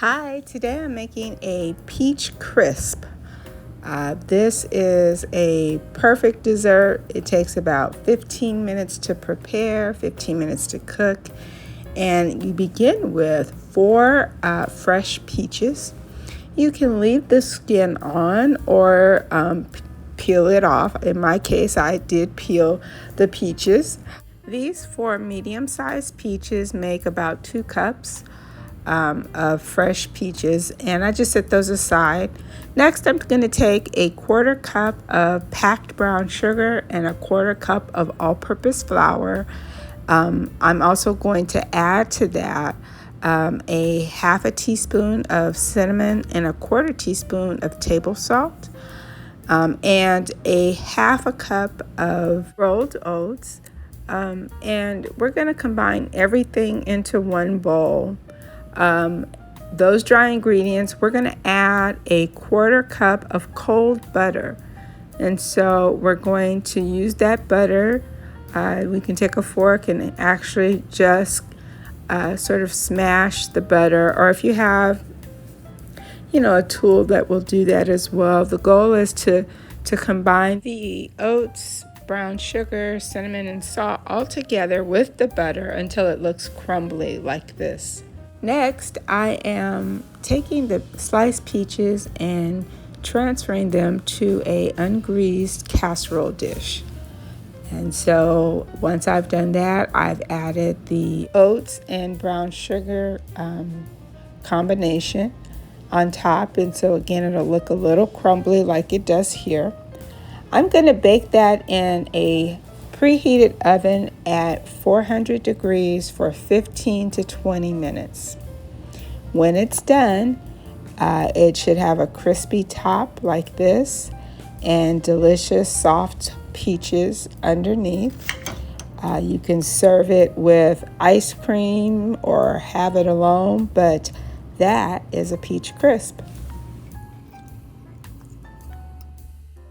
Hi, today I'm making a peach crisp. This is a perfect dessert. It takes about 15 minutes to prepare, 15 minutes to cook, and you begin with four fresh peaches. You can leave the skin on or peel it off. In my case, I did peel the peaches. These four medium-sized peaches make about 2 cups of fresh peaches, and I just set those aside. Next, I'm going to take a 1/4 cup of packed brown sugar and a 1/4 cup of all-purpose flour. I'm also going to add to that a 1/2 teaspoon of cinnamon and a 1/4 teaspoon of table salt, and a 1/2 cup of rolled oats. And we're going to combine everything into one bowl. Those dry ingredients, we're going to add a 1/4 cup of cold butter. And so we're going to use that butter. We can take a fork and actually just sort of smash the butter, or if you have, a tool that will do that as well. The goal is to combine the oats, brown sugar, cinnamon, and salt all together with the butter until it looks crumbly like this. Next, I am taking the sliced peaches and transferring them to a ungreased casserole dish. And so once I've done that, I've added the oats and brown sugar combination on top. And so again, it'll look a little crumbly like it does here. I'm going to bake that in a preheated oven at 400 degrees for 15 to 20 minutes. When it's done, it should have a crispy top like this and delicious soft peaches underneath. You can serve it with ice cream or have it alone, but that is a peach crisp.